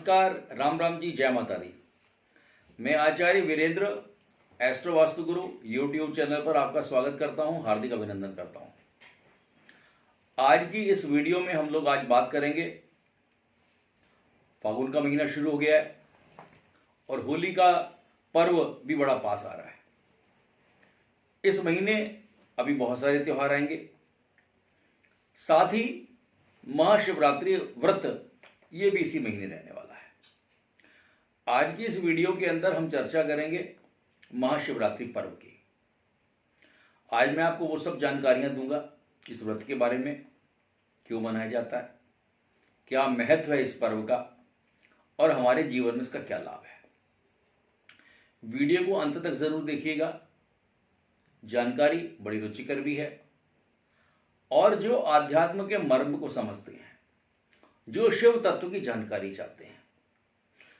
नमस्कार, राम राम जी, जय माता दी। मैं आचार्य वीरेंद्र एस्ट्रो वास्तु गुरु यूट्यूब चैनल पर आपका स्वागत करता हूं, हार्दिक अभिनंदन करता हूं। आज की इस वीडियो में हम लोग आज बात करेंगे, फागुन का महीना शुरू हो गया है और होली का पर्व भी बड़ा पास आ रहा है। इस महीने अभी बहुत सारे त्योहार आएंगे, साथ ही महाशिवरात्रि व्रत ये भी इसी महीने रहने वाला है। आज की इस वीडियो के अंदर हम चर्चा करेंगे महाशिवरात्रि पर्व की। आज मैं आपको वो सब जानकारियां दूंगा इस व्रत के बारे में, क्यों मनाया जाता है, क्या महत्व है इस पर्व का और हमारे जीवन में इसका क्या लाभ है। वीडियो को अंत तक जरूर देखिएगा, जानकारी बड़ी रुचिकर भी है और जो आध्यात्म के मर्म को समझते हैं, जो शिव तत्व की जानकारी चाहते हैं,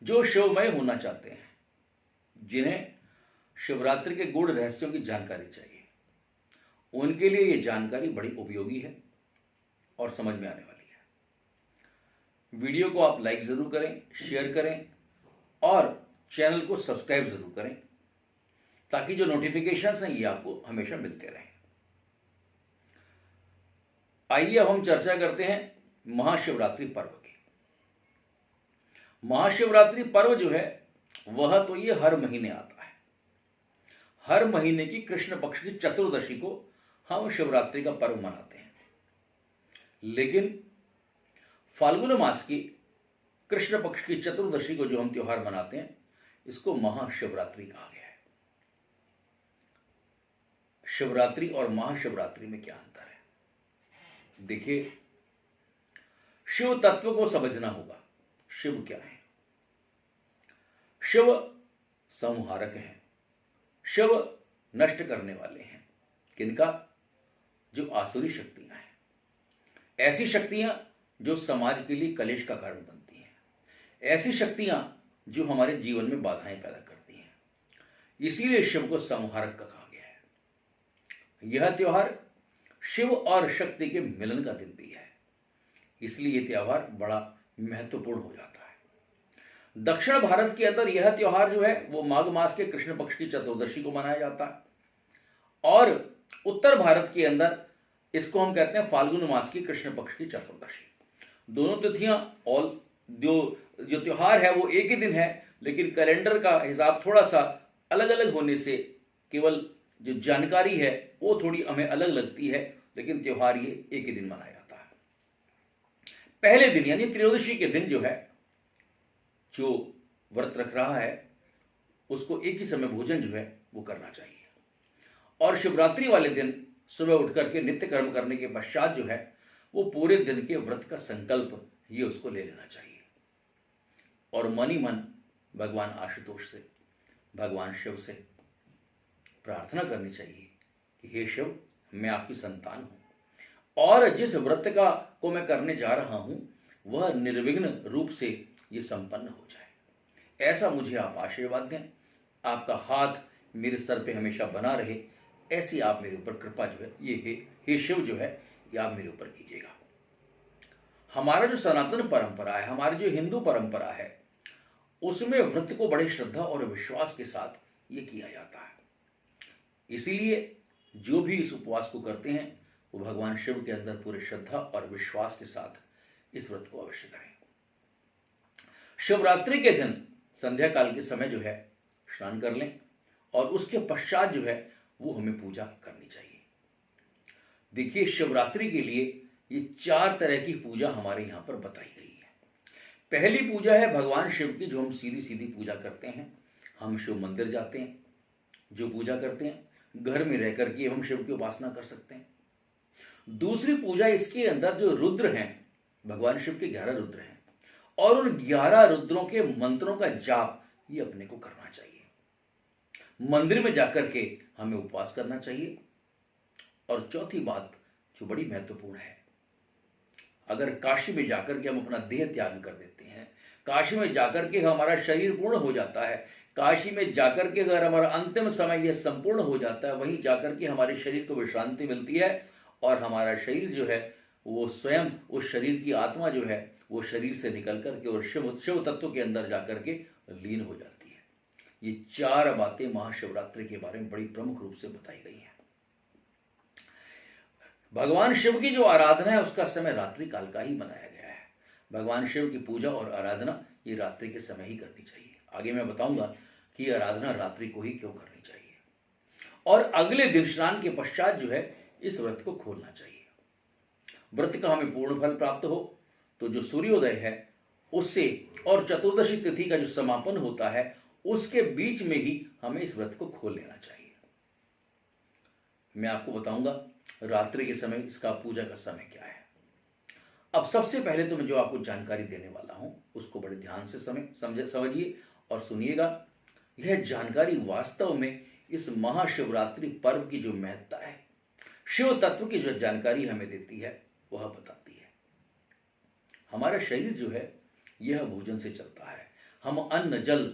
जो शिवमय होना चाहते हैं, जिन्हें शिवरात्रि के गूढ़ रहस्यों की जानकारी चाहिए, उनके लिए यह जानकारी बड़ी उपयोगी है और समझ में आने वाली है। वीडियो को आप लाइक जरूर करें, शेयर करें और चैनल को सब्सक्राइब जरूर करें, ताकि जो नोटिफिकेशंस हैं ये आपको हमेशा मिलते रहें। आइए अब हम चर्चा करते हैं महाशिवरात्रि पर्व की। महाशिवरात्रि पर्व जो है वह तो ये हर महीने आता है। हर महीने की कृष्ण पक्ष की चतुर्दशी को हम शिवरात्रि का पर्व मनाते हैं, लेकिन फाल्गुन मास की कृष्ण पक्ष की चतुर्दशी को जो हम त्योहार मनाते हैं, इसको महाशिवरात्रि कहा गया है। शिवरात्रि और महाशिवरात्रि में क्या अंतर है? देखिए, शिव तत्व को समझना होगा। शिव क्या है? शिव संहारक हैं, शिव नष्ट करने वाले हैं। किनका? जो आसुरी शक्तियां हैं, ऐसी शक्तियां जो समाज के लिए कलेश का कारण बनती हैं, ऐसी शक्तियां जो हमारे जीवन में बाधाएं पैदा करती हैं। इसीलिए शिव को संहारक का कहा गया है। यह त्योहार शिव और शक्ति के मिलन का दिन भी है, इसलिए यह त्योहार बड़ा महत्वपूर्ण हो जाता है। दक्षिण भारत के अंदर यह त्योहार जो है वो माघ मास के कृष्ण पक्ष की चतुर्दशी को मनाया जाता है और उत्तर भारत के अंदर इसको हम कहते हैं फाल्गुन मास की कृष्ण पक्ष की चतुर्दशी। दोनों तिथियां और जो त्योहार है वो एक ही दिन है, लेकिन कैलेंडर का हिसाब थोड़ा सा अलग अलग होने से केवल जो जानकारी है वो थोड़ी हमें अलग लगती है, लेकिन त्योहार ये एक ही दिन मनाया जाता है। पहले दिन यानी त्रयोदशी के दिन जो है, जो व्रत रख रहा है उसको एक ही समय भोजन जो है वो करना चाहिए और शिवरात्रि वाले दिन सुबह उठ करके नित्य कर्म करने के पश्चात जो है वो पूरे दिन के व्रत का संकल्प ये उसको ले लेना चाहिए और मन ही मन भगवान आशुतोष से, भगवान शिव से प्रार्थना करनी चाहिए कि हे शिव, मैं आपकी संतान हूं और जिस व्रत को मैं करने जा रहा हूं वह निर्विघ्न रूप से ये संपन्न हो जाए। ऐसा मुझे आप आशीर्वाद दें, आपका हाथ मेरे सर पे हमेशा बना रहे, ऐसी आप मेरे ऊपर कृपा जो है ये हे शिव जो है ये आप मेरे ऊपर कीजिएगा। हमारा जो सनातन परंपरा है, हमारी जो हिंदू परंपरा है, उसमें व्रत को बड़े श्रद्धा और विश्वास के साथ ये किया जाता है। इसीलिए जो भी इस उपवास को करते हैं वो भगवान शिव के अंदर पूरे श्रद्धा और विश्वास के साथ इस व्रत को अवश्य करें। शिवरात्रि के दिन संध्या काल के समय जो है स्नान कर लें और उसके पश्चात जो है वो हमें पूजा करनी चाहिए। देखिए, शिवरात्रि के लिए ये 4 तरह की पूजा हमारे यहां पर बताई गई है। पहली पूजा है भगवान शिव की, जो हम सीधी सीधी पूजा करते हैं। हम शिव मंदिर जाते हैं, जो पूजा करते हैं, घर में रह करके हम शिव की उपासना कर सकते हैं। दूसरी पूजा इसके अंदर जो रुद्र हैं, भगवान शिव के 11 रुद्र हैं और उन 11 रुद्रों के मंत्रों का जाप ये अपने को करना चाहिए। मंदिर में जाकर के हमें उपवास करना चाहिए। और चौथी बात जो बड़ी महत्वपूर्ण है, अगर काशी में जाकर के हम अपना देह त्याग कर देते हैं, काशी में जाकर के हमारा शरीर पूर्ण हो जाता है, काशी में जाकर के अगर हमारा अंतिम समय यह संपूर्ण हो जाता है, वहीं जाकर के हमारे शरीर को विश्रांति मिलती है और हमारा शरीर जो है वो स्वयं उस शरीर की आत्मा जो है वो शरीर से निकल करके और शिव तत्व के अंदर जाकर के लीन हो जाती है। ये 4 बातें महाशिवरात्रि के बारे में बड़ी प्रमुख रूप से बताई गई हैं। भगवान शिव की जो आराधना है उसका समय रात्रि काल का ही बनाया गया है। भगवान शिव की पूजा और आराधना ये रात्रि के समय ही करनी चाहिए। आगे मैं बताऊंगा कि आराधना रात्रि को ही क्यों करनी चाहिए, और अगले दिन स्नान के पश्चात जो है इस व्रत को खोलना चाहिए। व्रत का हमें पूर्ण फल प्राप्त हो तो जो सूर्योदय है उससे और चतुर्दशी तिथि का जो समापन होता है उसके बीच में ही हमें इस व्रत को खोल लेना चाहिए। मैं आपको बताऊंगा रात्रि के समय इसका पूजा का समय क्या है। अब सबसे पहले तो मैं जो आपको जानकारी देने वाला हूं उसको बड़े ध्यान से समझिए और सुनिएगा। यह जानकारी वास्तव में इस महाशिवरात्रि पर्व की जो महत्ता है, शिव तत्व की जो जानकारी हमें देती है वह बताती है। हमारा शरीर जो है यह भोजन से चलता है। हम अन्न, जल,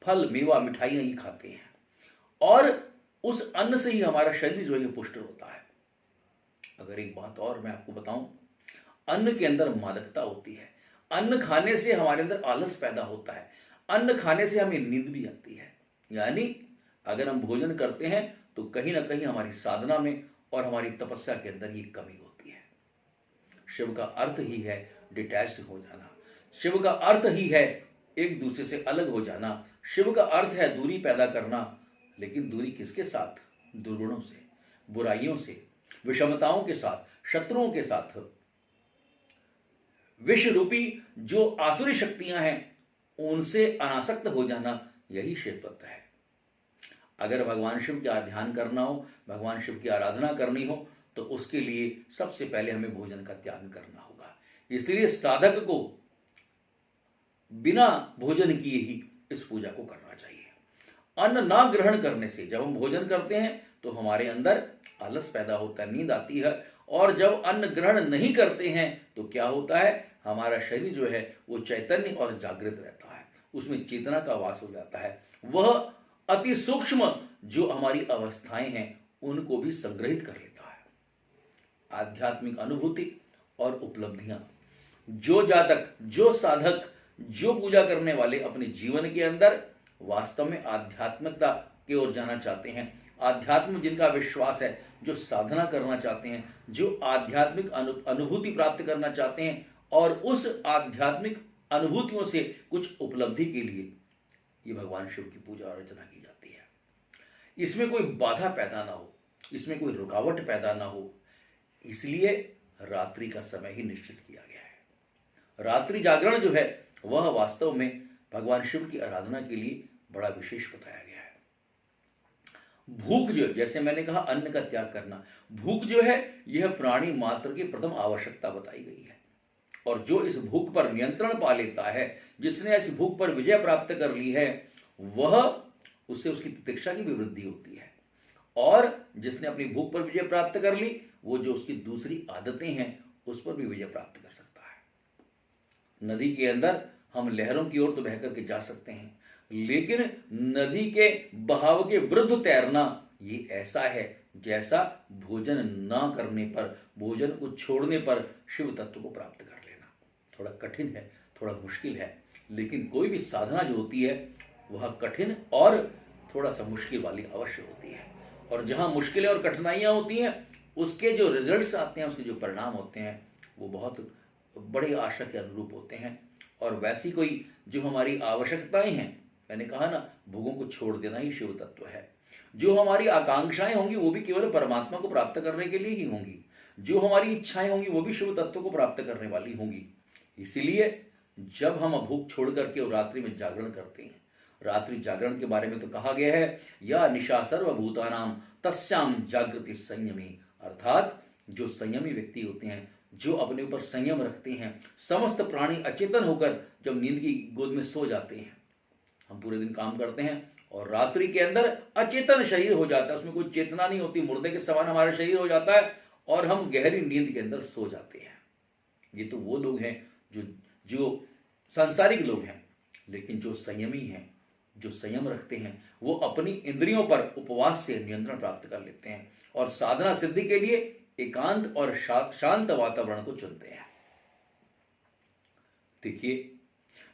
फल, मेवा, मिठाइयां ही खाते हैं और उस अन्न से ही हमारा शरीर जो है पुष्ट होता है। अगर एक बात और मैं आपको बताऊं, अन्न के अंदर मादकता होती है। अन्न खाने से हमारे अंदर आलस पैदा होता है। अन्न खाने से हमें नींद भी आती है। यानी अगर हम भोजन करते हैं तो कहीं ना कहीं हमारी साधना में और हमारी तपस्या के अंदर ये कमी होती है। शिव का अर्थ ही है डिटैच्ड हो जाना। शिव का अर्थ ही है एक दूसरे से अलग हो जाना। शिव का अर्थ है दूरी पैदा करना। लेकिन दूरी किसके साथ? दुर्गुणों से, बुराइयों से, विषमताओं के साथ, शत्रुओं के साथ। विष रूपी जो आसुरी शक्तियां हैं उनसे अनासक्त हो जाना, यही शिव तत्व है। अगर भगवान शिव का ध्यान करना हो, भगवान शिव की आराधना करनी हो तो उसके लिए सबसे पहले हमें भोजन का त्याग करना होगा। इसलिए साधक को बिना भोजन किए ही इस पूजा को करना चाहिए। अन्न ना ग्रहण करने से, जब हम भोजन करते हैं तो हमारे अंदर आलस पैदा होता है, नींद आती है। और जब अन्न ग्रहण नहीं करते हैं तो क्या होता है, हमारा शरीर जो है वो चैतन्य और जागृत रहता है, उसमें चेतना का वास हो जाता है। वह अति सूक्ष्म जो हमारी अवस्थाएं हैं उनको भी संग्रहित कर लेता है। आध्यात्मिक अनुभूति और उपलब्धियां जो जातक, जो साधक, जो पूजा करने वाले अपने जीवन के अंदर वास्तव में आध्यात्मिकता की ओर जाना चाहते हैं, आध्यात्म जिनका विश्वास है, जो साधना करना चाहते हैं, जो आध्यात्मिक अनुभूति प्राप्त करना चाहते हैं और उस आध्यात्मिक अनुभूतियों से कुछ उपलब्धि के लिए ये भगवान शिव की पूजा अर्चना की जाती है। इसमें कोई बाधा पैदा ना हो, इसमें कोई रुकावट पैदा ना हो, इसलिए रात्रि का समय ही निश्चित किया गया है। रात्रि जागरण जो है वह वास्तव में भगवान शिव की आराधना के लिए बड़ा विशेष बताया गया है। भूख जो, जैसे मैंने कहा अन्न का त्याग करना, भूख जो है यह प्राणी मात्र की प्रथम आवश्यकता बताई गई है। और जो इस भूख पर नियंत्रण पा लेता है, जिसने इस भूख पर विजय प्राप्त कर ली है, वह उससे उसकी तितिक्षा की भी वृद्धि होती है। और जिसने अपनी भूख पर विजय प्राप्त कर ली, वो जो उसकी दूसरी आदतें हैं उस पर भी विजय प्राप्त कर सकता है। नदी के अंदर हम लहरों की ओर तो बह करके जा सकते हैं, लेकिन नदी के बहाव के विरुद्ध तैरना ये ऐसा है जैसा भोजन ना करने पर, भोजन को छोड़ने पर शिव तत्व को प्राप्त कर लेना। थोड़ा कठिन है, थोड़ा मुश्किल है, लेकिन कोई भी साधना जो होती है वह कठिन और थोड़ा सा मुश्किल वाली अवश्य होती है। और जहां मुश्किलें और कठिनाइयां होती हैं उसके जो रिजल्ट्स आते हैं, उसके जो परिणाम होते हैं वो बहुत बड़ी आशा के अनुरूप होते हैं। और वैसी कोई जो हमारी आवश्यकताएं हैं, मैंने कहा ना, भोगों को छोड़ देना ही शिव तत्व है। जो हमारी आकांक्षाएं होंगी वो भी केवल परमात्मा को प्राप्त करने के लिए ही होंगी। जो हमारी इच्छाएं होंगी वो भी शिव तत्व को प्राप्त करने वाली होंगी। इसीलिए जब हम भूख छोड़ करके और रात्रि में जागरण करते हैं, रात्रि जागरण के बारे में तो कहा गया है, या निशा सर्वभूतानाम तस्याम जागृति संयमी, अर्थात जो संयमी व्यक्ति होते हैं, जो अपने ऊपर संयम रखते हैं, समस्त प्राणी अचेतन होकर जब नींद की गोद में सो जाते हैं। हम पूरे दिन काम करते हैं और रात्रि के अंदर अचेतन शरीर हो जाता है, उसमें कोई चेतना नहीं होती, मुर्दे के समान हमारा शरीर हो जाता है और हम गहरी नींद के अंदर सो जाते हैं। ये तो वो लोग हैं जो सांसारिक लोग हैं, लेकिन जो संयमी हैं, जो संयम रखते हैं, वो अपनी इंद्रियों पर उपवास से नियंत्रण प्राप्त कर लेते हैं और साधना सिद्धि के लिए एकांत और शांत वातावरण को चुनते हैं। देखिए,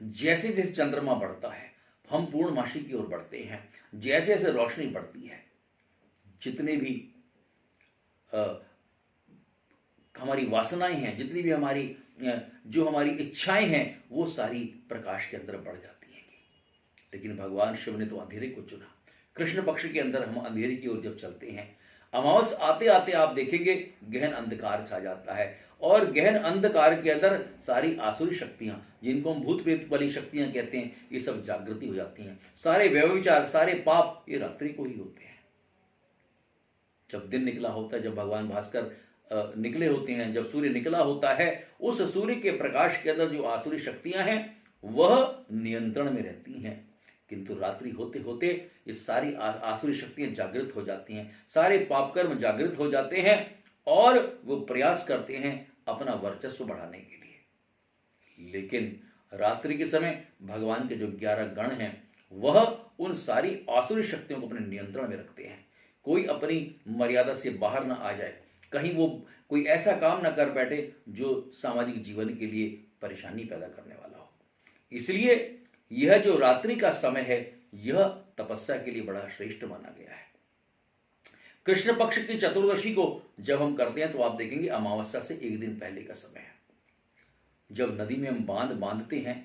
जैसे जैसे चंद्रमा बढ़ता है हम पूर्णमासी की ओर बढ़ते हैं, जैसे जैसे रोशनी बढ़ती है, जितने भी हमारी वासनाएं हैं, जितनी भी हमारी जो हमारी इच्छाएं हैं, वो सारी प्रकाश के अंदर बढ़ जाती हैं। लेकिन भगवान शिव ने तो अंधेरे को चुना। कृष्ण पक्ष के अंदर हम अंधेरे की ओर जब चलते हैं, अमावस आते आते आप देखेंगे गहन अंधकार छा जाता है, और गहन अंधकार के अंदर सारी आसुरी शक्तियां, जिनको हम भूत प्रेत वाली शक्तियां कहते हैं, ये सब जागृति हो जाती हैं। सारे व्यभिचार, सारे पाप ये रात्रि को ही होते हैं। जब दिन निकला होता है, जब भगवान भास्कर निकले होते हैं, जब सूर्य निकला होता है, उस सूर्य के प्रकाश के अंदर जो आसुरी शक्तियां हैं वह नियंत्रण में रहती हैं। किंतु रात्रि होते होते ये सारी आसुरी शक्तियां जागृत हो जाती हैं, सारे पापकर्म जागृत हो जाते हैं, और वो प्रयास करते हैं अपना वर्चस्व बढ़ाने के लिए। लेकिन रात्रि के समय भगवान के जो 11 गण हैं वह उन सारी आसुरी शक्तियों को अपने नियंत्रण में रखते हैं। कोई अपनी मर्यादा से बाहर ना आ जाए, कहीं वो कोई ऐसा काम ना कर बैठे जो सामाजिक जीवन के लिए परेशानी पैदा करने वाला हो। इसलिए यह जो रात्रि का समय है, यह तपस्या के लिए बड़ा श्रेष्ठ माना गया है। कृष्ण पक्ष की चतुर्दशी को जब हम करते हैं तो आप देखेंगे अमावस्या से एक दिन पहले का समय है। जब नदी में हम बांध बांधते हैं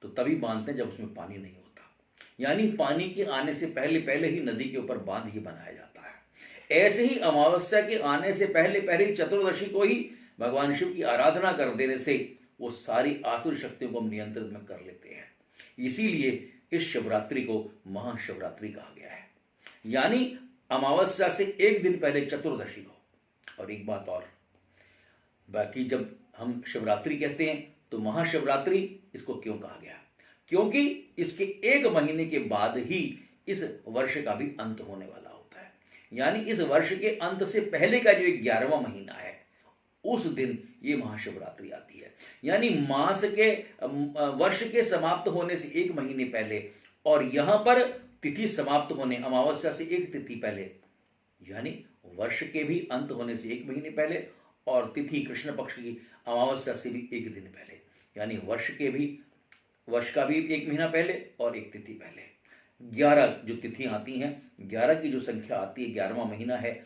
तो तभी बांधते हैं जब उसमें पानी नहीं होता, यानी पानी के आने से पहले पहले ही नदी के ऊपर बांध ही बनाया जाता है। ऐसे ही अमावस्या के आने से पहले पहले ही चतुर्दशी को ही भगवान शिव की आराधना कर देने से वो सारी आसुरी शक्तियों को हम नियंत्रित में कर लेते हैं। इसीलिए इस शिवरात्रि को महाशिवरात्रि कहा गया है, यानी अमावस्या से एक दिन पहले चतुर्दशी को। और एक बात और, बाकी जब हम शिवरात्रि कहते हैं तो महाशिवरात्रि इसको क्यों कहा गया? क्योंकि इसके एक महीने के बाद ही इस वर्ष का भी अंत होने वाला होता है, यानी इस वर्ष के अंत से पहले का जो 11वां महीना है उस दिन ये महाशिवरात्रि आती है। यानी मास के वर्ष के समाप्त होने से एक महीने पहले, और यहां पर तिथि समाप्त होने अमावस्या से एक तिथि पहले, यानी वर्ष के भी अंत होने से एक महीने पहले, और तिथि कृष्ण पक्ष की अमावस्या से भी एक दिन पहले, यानी वर्ष का भी एक महीना पहले और एक तिथि पहले। 11 जो तिथि आती हैं, 11 की जो संख्या आती है, 11वां महीना है,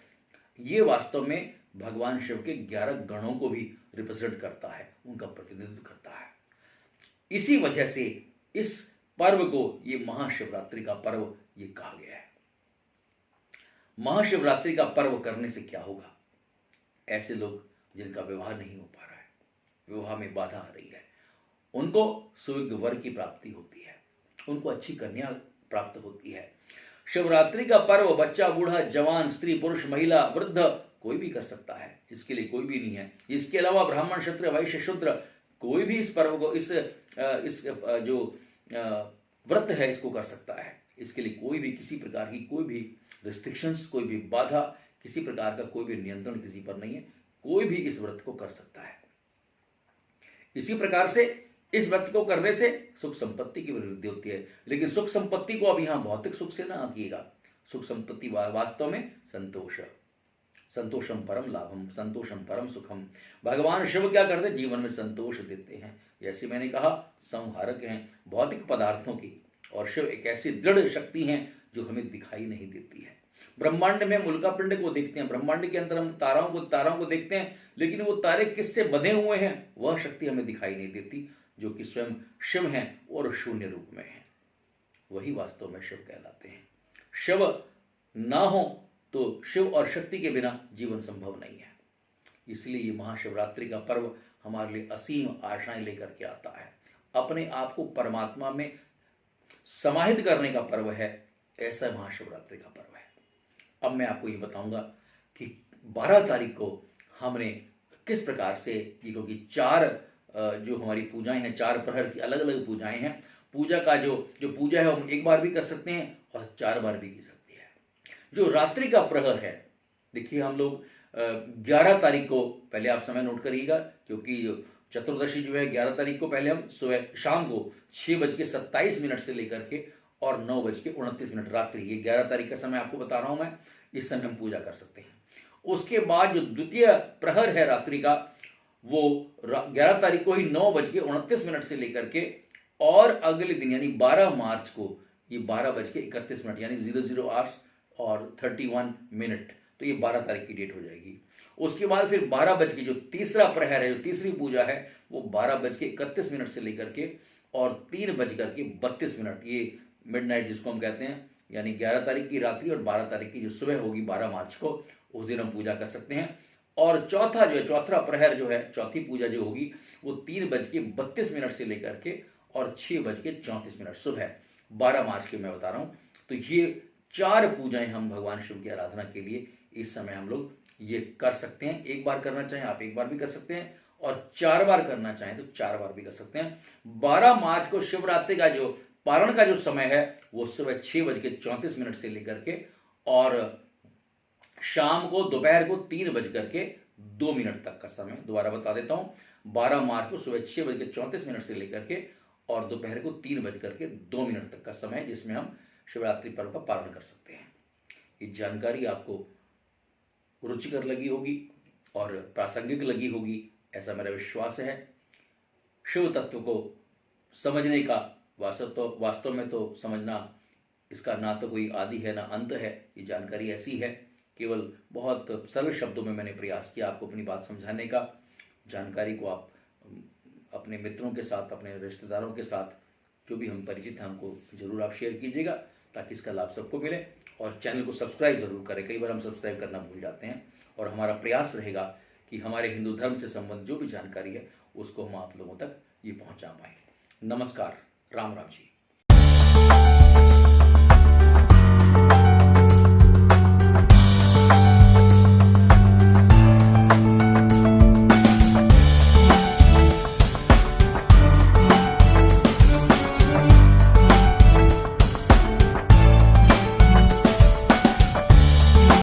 ये वास्तव में भगवान शिव के 11 गणों को भी रिप्रेजेंट करता है, उनका प्रतिनिधित्व करता है। इसी वजह से इस पर्व को ये महाशिवरात्रि का पर्व ये कहा गया है। महाशिवरात्रि का पर्व करने से क्या होगा? ऐसे लोग जिनका विवाह नहीं हो पा रहा है, विवाह में बाधा आ रही है, उनको सुयोग्य वर की प्राप्ति होती है, उनको अच्छी कन्या प्राप्त होती है। शिवरात्रि का पर्व बच्चा, बूढ़ा, जवान, स्त्री, पुरुष, महिला, वृद्ध कोई भी कर सकता है, इसके लिए कोई भी नहीं है। इसके अलावा ब्राह्मण, क्षत्रिय, वैश्य, शूद्र कोई भी इस पर्व को, इस जो व्रत है इसको कर सकता है। इसके लिए कोई भी किसी प्रकार की कोई भी रिस्ट्रिक्शंस, कोई भी बाधा, किसी प्रकार का कोई भी नियंत्रण किसी पर नहीं है, कोई भी इस व्रत को कर सकता है। इसी प्रकार से इस व्रत को करने से सुख संपत्ति की वृद्धि होती है। लेकिन सुख संपत्ति को अब यहां भौतिक सुख से ना कीजिएगा। सुख संपत्ति वास्तव में संतोष, संतोषम परम लाभम, संतोषम परम सुखम। भगवान शिव क्या करते? जीवन में संतोष देते हैं। जैसे मैंने कहा, संहारक हैं भौतिक पदार्थों की, और शिव एक ऐसी दृढ़ शक्ति हैं जो हमें दिखाई नहीं देती है। ब्रह्मांड में हम उल्का पिंड को देखते हैं, ब्रह्मांड के अंदर हम तारों को देखते हैं, लेकिन वो तारे किससे बंधे हुए हैं वह शक्ति हमें दिखाई नहीं देती, जो कि स्वयं शिव हैं और शून्य रूप में हैं। वही वास्तव में शिव कहलाते हैं। शिव ना हो तो शिव और शक्ति के बिना जीवन संभव नहीं है। इसलिए ये महाशिवरात्रि का पर्व हमारे लिए असीम आशाएं लेकर के आता है, अपने आप को परमात्मा में समाहित करने का पर्व है। ऐसा महाशिवरात्रि का पर्व है। अब मैं आपको ये बताऊंगा कि 12 तारीख को हमने किस प्रकार से, क्योंकि 4 जो हमारी पूजाएं हैं, 4 प्रहर की अलग अलग पूजाएं हैं। पूजा का जो पूजा है हम एक बार भी कर सकते हैं और 4 बार भी की सकती है। जो रात्रि का प्रहर है, देखिए हम लोग 11 तारीख को, पहले आप समय नोट करिएगा, क्योंकि चतुर्दशी जो है 11 तारीख को पहले हम सुबह शाम को 6:27 से लेकर के और 9:29 रात्रि, ये 11 तारीख का समय आपको बता रहा हूं मैं, इस समय हम पूजा कर सकते हैं। उसके बाद जो द्वितीय प्रहर है रात्रि का, वो 11 तारीख को ही 9:29 से लेकर के और अगले दिन यानी 12 मार्च को ये 12:31 यानी 00 आवर्स और 31 मिनट, तो ये 12 तारीख की डेट हो जाएगी। उसके बाद फिर 12 बज के जो तीसरा प्रहर है, जो तीसरी पूजा है, वो 12:31 से लेकर के और 3:32, ये मिडनाइट जिसको हम कहते हैं, यानी 11 तारीख की रात्रि और 12 तारीख की जो सुबह होगी 12 मार्च को, उस दिन हम पूजा कर सकते हैं। और चौथा प्रहर जो है, चौथी पूजा जो होगी, वो 3:32 से लेकर के और 6:34 सुबह 12 मार्च के मैं बता रहा हूं। तो ये 4 पूजाएं हम भगवान शिव की आराधना के लिए इस समय हम लोग ये कर सकते हैं। एक बार करना चाहें आप एक बार भी कर सकते हैं, और 4 बार करना चाहें तो 4 बार भी कर सकते हैं। 12 मार्च को शिवरात्रि का जो पारण का जो समय है, वो सुबह 6:34 से लेकर के और शाम को दोपहर को 3:02 तक का समय। दोबारा बता देता हूं, 12 मार्च को सुबह 6:34 से लेकर के और दोपहर को 3:02 तक का समय, जिसमें हम शिवरात्रि पर्व का पालन कर सकते हैं। ये जानकारी आपको रुचिकर लगी होगी और प्रासंगिक लगी होगी, ऐसा मेरा विश्वास है। शिव तत्व को समझने का वास्तव में तो समझना, इसका ना तो कोई आदि है ना अंत है। ये जानकारी ऐसी है, केवल बहुत सरल शब्दों में मैंने प्रयास किया आपको अपनी बात समझाने का। जानकारी को आप अपने मित्रों के साथ, अपने रिश्तेदारों के साथ, जो भी हम परिचित हैं, हमको जरूर आप शेयर कीजिएगा, ताकि इसका लाभ सबको मिले। और चैनल को सब्सक्राइब जरूर करें, कई बार हम सब्सक्राइब करना भूल जाते हैं। और हमारा प्रयास रहेगा कि हमारे हिंदू धर्म से संबंधित जो भी जानकारी है, उसको हम आप लोगों तक ये पहुंचा पाएं। नमस्कार, राम राम जी।